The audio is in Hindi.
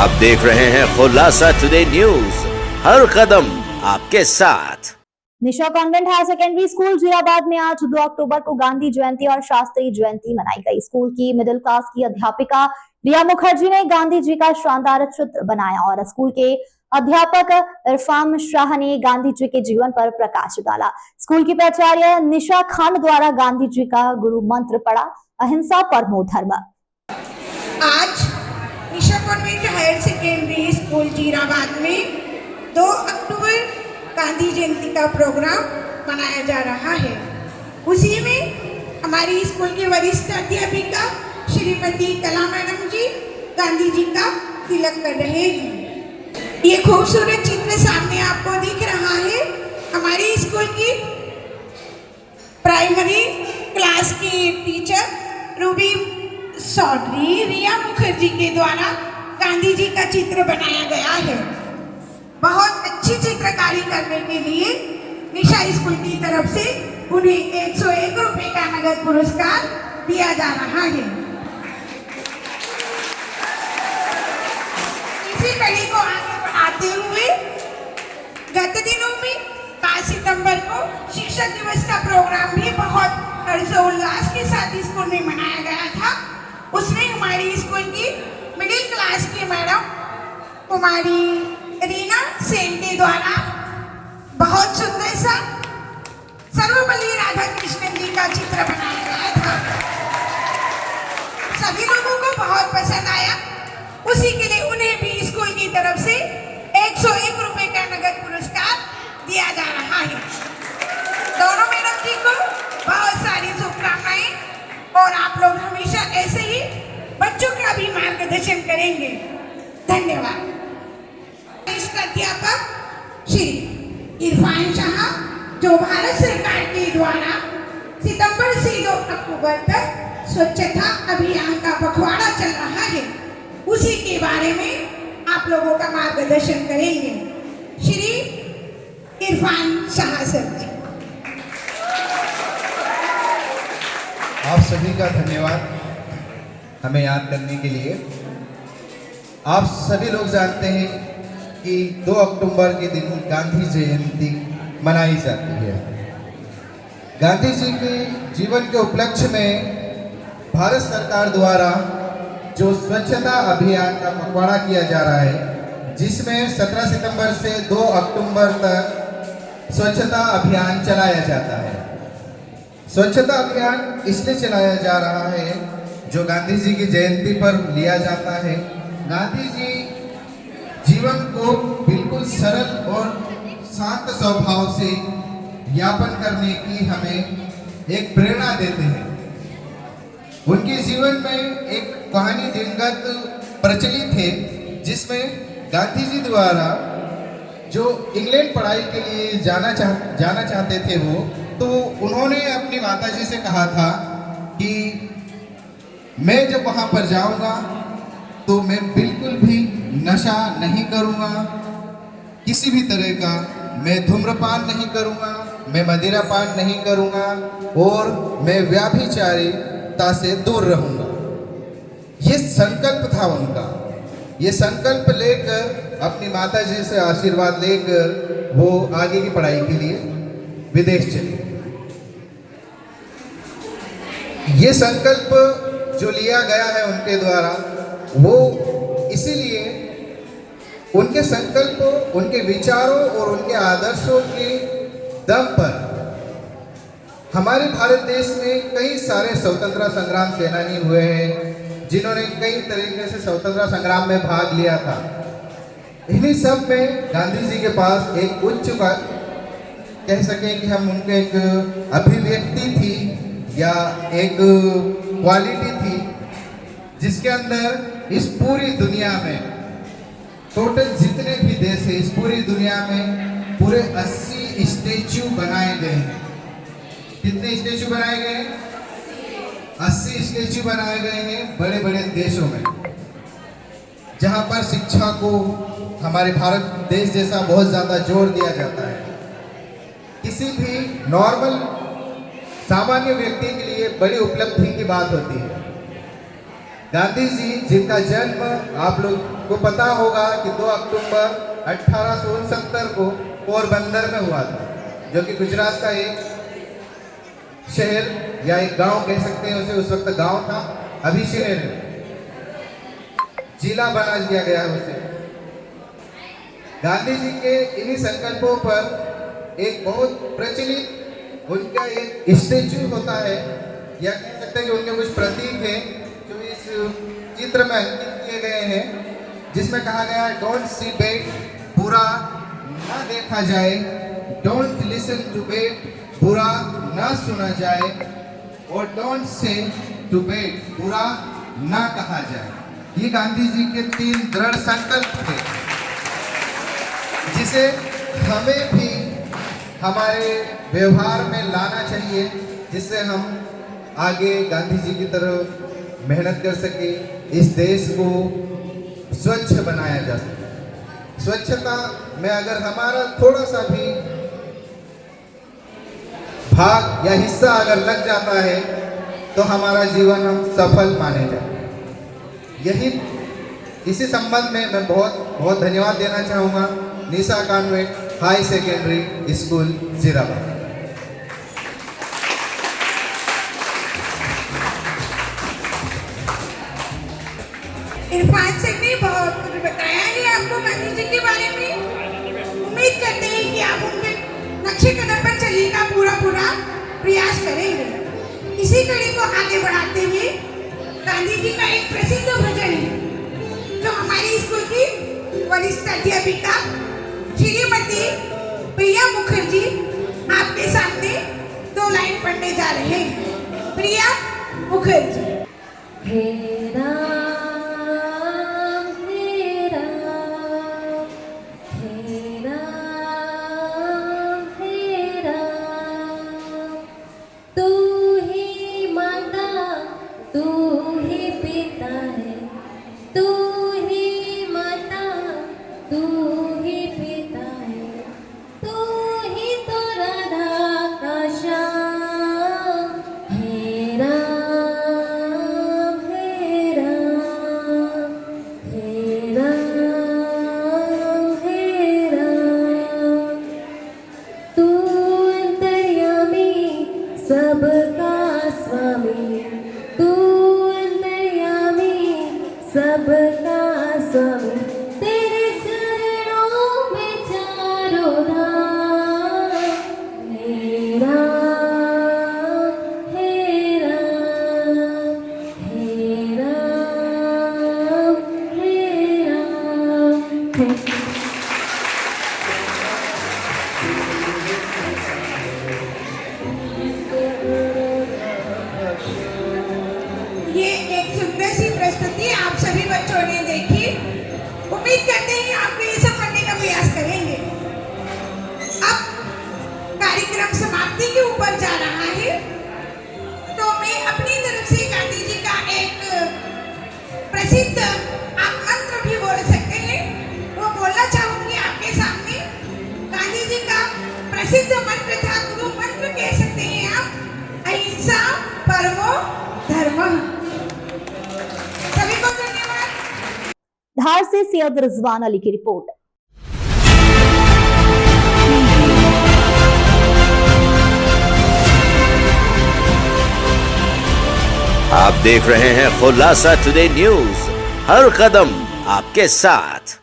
आप देख रहे हैं खुलासा टुडे न्यूज, हर कदम आपके साथ। Nisha Convent Higher Secondary School Jirabad में आज 2 अक्टूबर को गांधी जयंती और शास्त्री जयंती मनाई गई। स्कूल की मिडिल क्लास की अध्यापिका रिया मुखर्जी ने गांधी जी का शानदार चित्र बनाया और स्कूल के अध्यापक इरफान शाह ने गांधी जी के जीवन पर प्रकाश डाला। स्कूल की प्राचार्य निशा खान द्वारा गांधी जी का गुरु मंत्र पढ़ा, अहिंसा परमो धर्म। आज Nisha Convent Higher Secondary School Jirabad में 2 अक्टूबर गांधी जयंती का प्रोग्राम मनाया जा रहा है। उसी में हमारी स्कूल की वरिष्ठ अध्यापिका श्रीमती कला मैडम जी गांधी जी का तिलक कर रहे हैं। ये खूबसूरत चित्र सामने आपको दिख रहा है। हमारी स्कूल की प्राइमरी क्लास की टीचर रूबी चौधरी रिया मुखर्जी के द्वारा गांधी जी का चित्र बनाया गया है। बहुत अच्छी चित्रकारी करने के लिए निशा स्कूल की तरफ से उन्हें 101 रुपए का नगद पुरस्कार दिया जा रहा है। इसी कड़ी को आगे बढ़ाते हुए गत दिनों में 5 सितंबर को शिक्षक दिवस का प्रोग्राम भी बहुत हर्षोल्लास के साथ स्कूल में मनाया गया था। उसमें हमारी स्कूल की मिडिल क्लास की मैडम कुमारी रीना सेन के द्वारा बहुत सुंदर सा सर्वपल्ली राधाकृष्णन जी का चित्र बनाया गया था। सभी लोगों को बहुत पसंद आया। उसी के लिए उन्हें भी स्कूल की तरफ से 101 रुपए का नगद पुरस्कार दिया जा रहा है। दोनों मैडम जी को बहुत सारी शुभकामनाएं और आप लोग हमेशा ऐसे ही बच्चों का भी मार्गदर्शन करेंगे। धन्यवाद। अध्यापक श्री इरफान शाह जो भारत सरकार के द्वारा सितंबर से 2 अक्टूबर तक स्वच्छता अभियान का पखवाड़ा चल रहा है, उसी के बारे में आप लोगों का मार्गदर्शन करेंगे। श्री इरफान शाह सर जी। आप सभी का धन्यवाद हमें याद करने के लिए। आप सभी लोग जानते हैं कि 2 अक्टूबर के दिन गांधी जयंती मनाई जाती है। गांधी जी के जीवन के उपलक्ष्य में भारत सरकार द्वारा जो स्वच्छता अभियान का पखवाड़ा किया जा रहा है, जिसमें 17 सितंबर से 2 अक्टूबर तक स्वच्छता अभियान चलाया जाता है। स्वच्छता अभियान इसलिए चलाया जा रहा है जो गांधी जी की जयंती पर लिया जाता है। गांधी जी जीवन को बिल्कुल सरल और शांत स्वभाव से यापन करने की हमें एक प्रेरणा देते हैं। उनके जीवन में एक कहानी दिनगत प्रचलित है, जिसमें गांधी जी द्वारा जो इंग्लैंड पढ़ाई के लिए जाना चाहते थे वो, तो उन्होंने अपनी माताजी से कहा था कि मैं जब वहाँ पर जाऊँगा तो मैं बिल्कुल भी नशा नहीं करूँगा, किसी भी तरह का मैं धूम्रपान नहीं करूँगा, मैं मदिरापान नहीं करूँगा और मैं व्यभिचारिता से दूर रहूँगा। ये संकल्प था उनका। ये संकल्प लेकर अपनी माताजी से आशीर्वाद लेकर वो आगे की पढ़ाई के लिए विदेश चले। ये संकल्प जो लिया गया है उनके द्वारा, वो इसीलिए उनके संकल्प, उनके विचारों और उनके आदर्शों के दम पर हमारे भारत देश में कई सारे स्वतंत्रता संग्राम सेनानी हुए हैं, जिन्होंने कई तरीके से स्वतंत्रता संग्राम में भाग लिया था। इन्हीं सब में गांधी जी के पास एक उच्च कह सकें कि हम उनके एक अभिव्यक्ति थी या एक क्वालिटी थी, जिसके अंदर इस पूरी दुनिया में टोटल जितने भी देश है, इस पूरी दुनिया में पूरे 80 स्टैचू बनाए गए हैं। कितने स्टैचू बनाए गए हैं? 80 स्टैचू बनाए गए हैं बड़े बड़े देशों में, जहां पर शिक्षा को हमारे भारत देश जैसा बहुत ज़्यादा जोर दिया जाता है। किसी भी नॉर्मल सामान्य व्यक्ति के लिए बड़ी उपलब्धि की बात होती है। गांधी जी जिनका जन्म आप लोग को पता होगा कि 2 अक्टूबर 1869 को पोरबंदर में हुआ था, जो कि गुजरात का एक शहर या एक गांव कह सकते हैं उसे। उस वक्त गांव था, अभी शहर है, जिला बना दिया गया है उसे। गांधी जी के इन्हीं संकल्पों पर एक बहुत प्रचलित उनका एक स्टेच्यू होता है, या कह सकते हैं कि उनके कुछ प्रतीक हैं जो इस चित्र में अंकित किए गए हैं, जिसमें कहा गया है डोंट सी बेट, बुरा ना देखा जाए, डोंट लिसन टू बेट, बुरा ना सुना जाए, और डोंट से टू बेट, बुरा ना कहा जाए। ये गांधी जी के 3 दृढ़ संकल्प थे, जिसे हमें भी हमारे व्यवहार में लाना चाहिए, जिससे हम आगे गांधी जी की तरह मेहनत कर सके, इस देश को स्वच्छ बनाया जा सके। स्वच्छता में अगर हमारा थोड़ा सा भी भाग या हिस्सा अगर लग जाता है तो हमारा जीवन हम सफल माने जाए। इसी संबंध में मैं बहुत धन्यवाद देना चाहूँगा Nisha Convent High Secondary School Jirabad. Irfan sir ने बहुत कुछ बताया है आपको गांधी जी के बारे में। उम्मीद करते हैं कि आप उनके नक्शे कदम पर चलने का पूरा प्रयास करेंगे। इसी कड़ी को आगे बढ़ाते हुए गांधी जी का एक प्रसिद्ध भजन है जो हमारी स्कूल की वरिष्ठ अध्यापिका श्रीमती प्रिया मुखर्जी आपके सामने 2 लाइन पढ़ने जा रहे हैं। प्रिया मुखर्जी। हे राम हे राम हे राम हे राम, तू ही माता तू ही पिता है, तू ही माता तू ही पिता है, तू ही तो राधा का श्याम। हे राम हे राम हे राम हे राम, तू अंतर्यामी सबका स्वामी, तू अंतर्यामी सबका स्वामी, तेरे चरणों में चारों धाम। हे राम हे राम हे राम हे राम। ये एक सुंदर सी प्रस्तुति आप सभी बच्चों ने देखी। उम्मीद करते हैं आप ये सब करने का प्रयास करेंगे। अब कार्यक्रम समाप्ति के ऊपर जा रहा है, तो मैं अपनी तरफ से गांधी जी का एक प्रसिद्ध आप मंत्र भी बोल सकते हैं, वो बोलना चाहूंगी आपके सामने। गांधी जी का प्रसिद्ध मंत्र था, गुरु मंत्र कह सकते हैं आप, अहिंसा परमो धर्मः। सभी को धन्यवाद। धार से सैयद रिजवान अली की रिपोर्ट। आप देख रहे हैं खुलासा टुडे न्यूज, हर कदम आपके साथ।